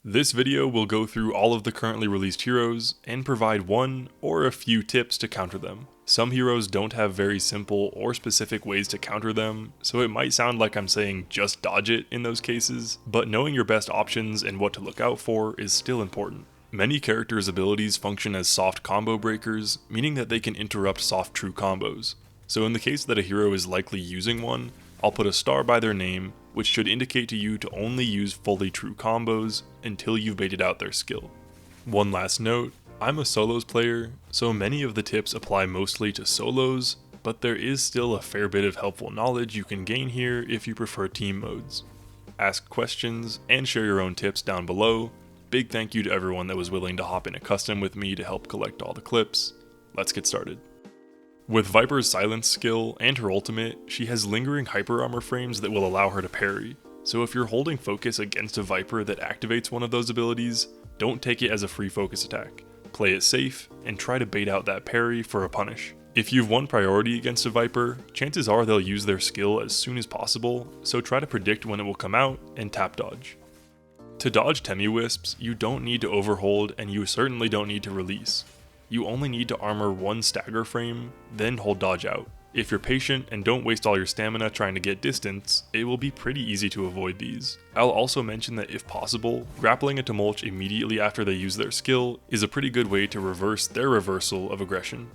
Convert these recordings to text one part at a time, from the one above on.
This video will go through all of the currently released heroes and provide one or a few tips to counter them. Some heroes don't have very simple or specific ways to counter them, so it might sound like I'm saying just dodge it in those cases, but knowing your best options and what to look out for is still important. Many characters' abilities function as soft combo breakers, meaning that they can interrupt soft true combos. So in the case that a hero is likely using one, I'll put a star by their name, which should indicate to you to only use fully true combos until you've baited out their skill. One last note, I'm a solos player, so many of the tips apply mostly to solos, but there is still a fair bit of helpful knowledge you can gain here if you prefer team modes. Ask questions and share your own tips down below. Big thank you to everyone that was willing to hop in a custom with me to help collect all the clips. Let's get started. With Viper's silence skill and her ultimate, she has lingering hyper armor frames that will allow her to parry. So if you're holding focus against a Viper that activates one of those abilities, don't take it as a free focus attack. Play it safe and try to bait out that parry for a punish. If you've won priority against a Viper, chances are they'll use their skill as soon as possible, so try to predict when it will come out and tap dodge. To dodge Temi-Wisps, you don't need to overhold and you certainly don't need to release. You only need to armor one stagger frame, then hold dodge out. If you're patient and don't waste all your stamina trying to get distance, it will be pretty easy to avoid these. I'll also mention that if possible, grappling a Temulch immediately after they use their skill is a pretty good way to reverse their reversal of aggression.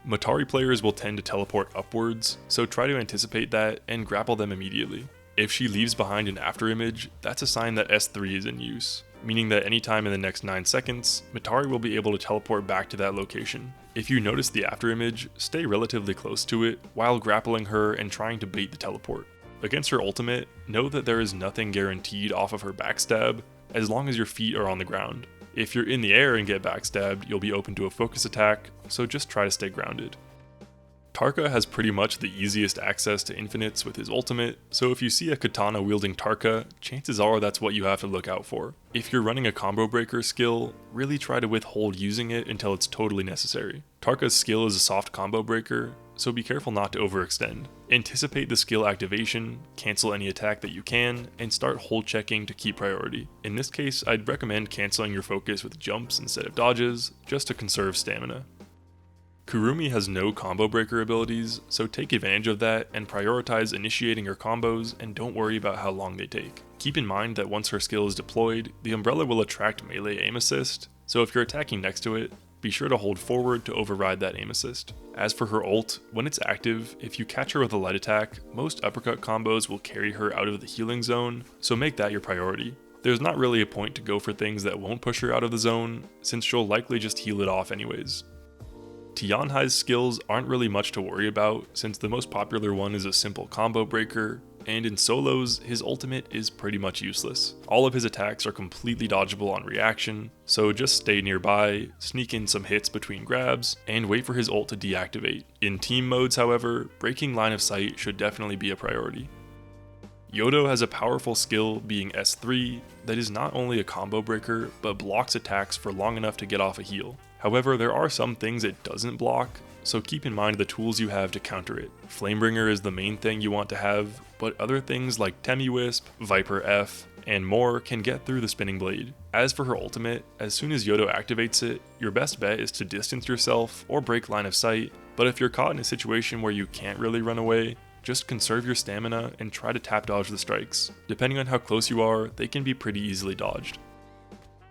Matari players will tend to teleport upwards, so try to anticipate that and grapple them immediately. If she leaves behind an afterimage, that's a sign that S3 is in use, meaning that anytime in the next 9 seconds, Matari will be able to teleport back to that location. If you notice the afterimage, stay relatively close to it while grappling her and trying to bait the teleport. Against her ultimate, know that there is nothing guaranteed off of her backstab, as long as your feet are on the ground. If you're in the air and get backstabbed, you'll be open to a focus attack, so just try to stay grounded. Tarka has pretty much the easiest access to infinites with his ultimate, so if you see a katana wielding Tarka, chances are that's what you have to look out for. If you're running a combo breaker skill, really try to withhold using it until it's totally necessary. Tarka's skill is a soft combo breaker, so be careful not to overextend. Anticipate the skill activation, cancel any attack that you can, and start hold checking to keep priority. In this case, I'd recommend canceling your focus with jumps instead of dodges, just to conserve stamina. Kurumi has no combo breaker abilities, so take advantage of that and prioritize initiating her combos and don't worry about how long they take. Keep in mind that once her skill is deployed, the umbrella will attract melee aim assist, so if you're attacking next to it, be sure to hold forward to override that aim assist. As for her ult, when it's active, if you catch her with a light attack, most uppercut combos will carry her out of the healing zone, so make that your priority. There's not really a point to go for things that won't push her out of the zone, since she'll likely just heal it off anyways. Tianhai's skills aren't really much to worry about, since the most popular one is a simple combo breaker, and in solos, his ultimate is pretty much useless. All of his attacks are completely dodgeable on reaction, so just stay nearby, sneak in some hits between grabs, and wait for his ult to deactivate. In team modes, however, breaking line of sight should definitely be a priority. Yoto has a powerful skill, being S3, that is not only a combo breaker, but blocks attacks for long enough to get off a heal. However, there are some things it doesn't block, so keep in mind the tools you have to counter it. Flamebringer is the main thing you want to have, but other things like Temi-Wisp, Viper F, and more can get through the spinning blade. As for her ultimate, as soon as Yoto activates it, your best bet is to distance yourself or break line of sight, but if you're caught in a situation where you can't really run away, just conserve your stamina and try to tap dodge the strikes. Depending on how close you are, they can be pretty easily dodged.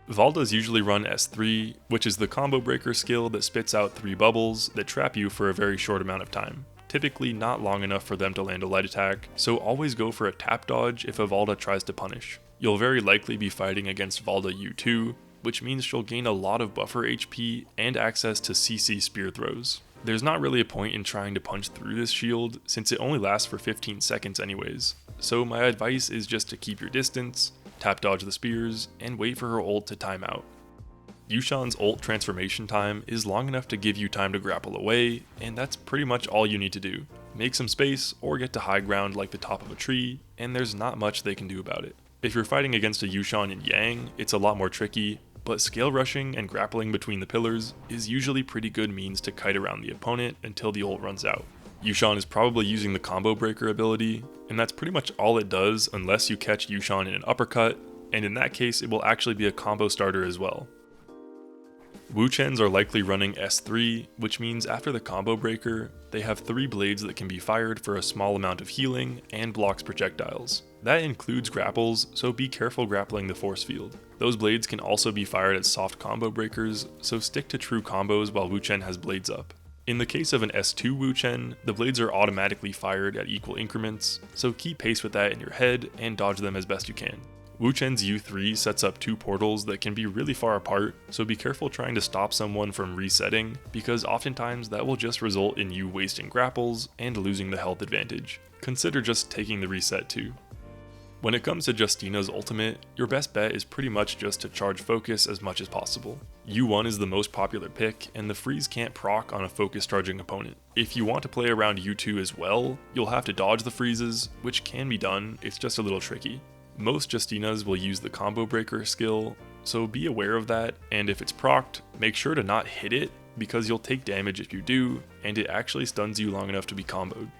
Valdas usually run S3, which is the combo breaker skill that spits out 3 bubbles that trap you for a very short amount of time. Typically not long enough for them to land a light attack, so always go for a tap dodge if a Valda tries to punish. You'll very likely be fighting against Valda U2, which means she'll gain a lot of buffer HP and access to CC spear throws. There's not really a point in trying to punch through this shield, since it only lasts for 15 seconds anyways, so my advice is just to keep your distance, tap dodge the spears, and wait for her ult to time out. Yueshan's ult transformation time is long enough to give you time to grapple away, and that's pretty much all you need to do. Make some space, or get to high ground like the top of a tree, and there's not much they can do about it. If you're fighting against a Yueshan in Yang, it's a lot more tricky, but scale rushing and grappling between the pillars is usually pretty good means to kite around the opponent until the ult runs out. Yueshan is probably using the combo breaker ability, and that's pretty much all it does unless you catch Yueshan in an uppercut, and in that case it will actually be a combo starter as well. Wuchens are likely running S3, which means after the combo breaker, they have 3 blades that can be fired for a small amount of healing and blocks projectiles. That includes grapples, so be careful grappling the force field. Those blades can also be fired as soft combo breakers, so stick to true combos while Wuchen has blades up. In the case of an S2 Wuchen, the blades are automatically fired at equal increments, so keep pace with that in your head and dodge them as best you can. Wuchen's U3 sets up 2 portals that can be really far apart, so be careful trying to stop someone from resetting, because oftentimes that will just result in you wasting grapples and losing the health advantage. Consider just taking the reset too. When it comes to Justina's ultimate, your best bet is pretty much just to charge focus as much as possible. U1 is the most popular pick, and the freeze can't proc on a focus charging opponent. If you want to play around U2 as well, you'll have to dodge the freezes, which can be done, it's just a little tricky. Most Justinas will use the combo breaker skill, so be aware of that, and if it's procced, make sure to not hit it, because you'll take damage if you do, and it actually stuns you long enough to be comboed.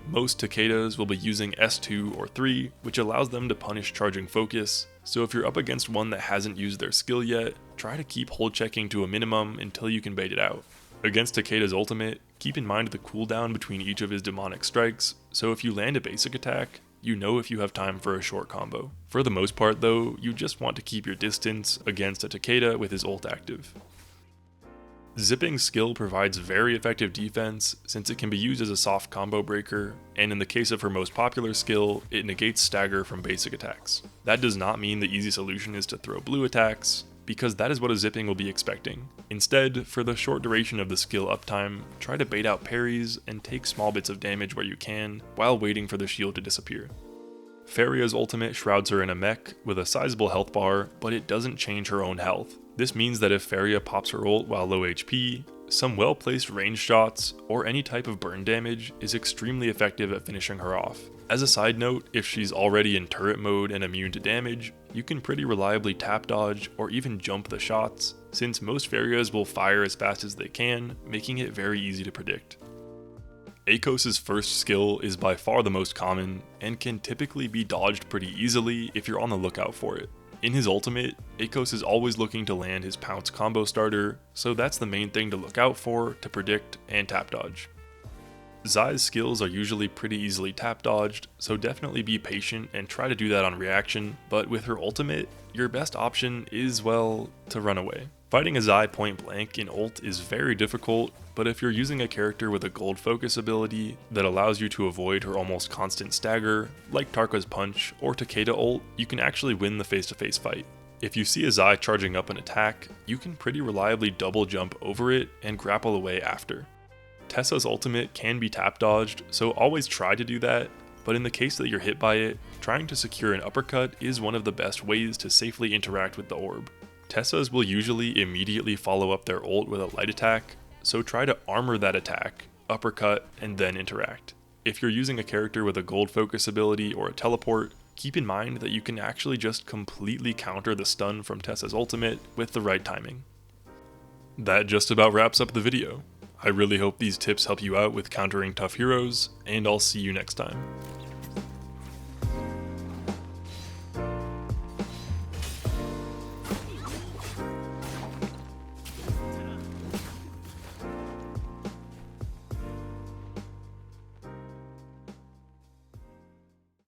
Most Takedas will be using S2 or 3, which allows them to punish charging focus, so if you're up against one that hasn't used their skill yet, try to keep hold checking to a minimum until you can bait it out. Against Takeda's ultimate, keep in mind the cooldown between each of his demonic strikes, so if you land a basic attack, you know if you have time for a short combo. For the most part though, you just want to keep your distance against a Takeda with his ult active. Zipping's skill provides very effective defense since it can be used as a soft combo breaker, and in the case of her most popular skill, it negates stagger from basic attacks. That does not mean the easy solution is to throw blue attacks, because that is what a zipping will be expecting. Instead, for the short duration of the skill uptime, try to bait out parries and take small bits of damage where you can, while waiting for the shield to disappear. Feria's ultimate shrouds her in a mech with a sizable health bar, but it doesn't change her own health. This means that if Feria pops her ult while low HP, some well-placed range shots, or any type of burn damage is extremely effective at finishing her off. As a side note, if she's already in turret mode and immune to damage, you can pretty reliably tap dodge or even jump the shots, since most Ferias will fire as fast as they can, making it very easy to predict. Akos's first skill is by far the most common, and can typically be dodged pretty easily if you're on the lookout for it. In his ultimate, Akos is always looking to land his pounce combo starter, so that's the main thing to look out for to predict and tap dodge. Zai's skills are usually pretty easily tap dodged, so definitely be patient and try to do that on reaction, but with her ultimate, your best option is, well, to run away. Fighting a Zai point blank in ult is very difficult, but if you're using a character with a gold focus ability that allows you to avoid her almost constant stagger, like Tarka's punch or Takeda ult, you can actually win the face-to-face fight. If you see a Zai charging up an attack, you can pretty reliably double jump over it and grapple away after. Tessa's ultimate can be tap dodged, so always try to do that, but in the case that you're hit by it, trying to secure an uppercut is one of the best ways to safely interact with the orb. Tessa's will usually immediately follow up their ult with a light attack, so try to armor that attack, uppercut, and then interact. If you're using a character with a gold focus ability or a teleport, keep in mind that you can actually just completely counter the stun from Tessa's ultimate with the right timing. That just about wraps up the video. I really hope these tips help you out with countering tough heroes, and I'll see you next time.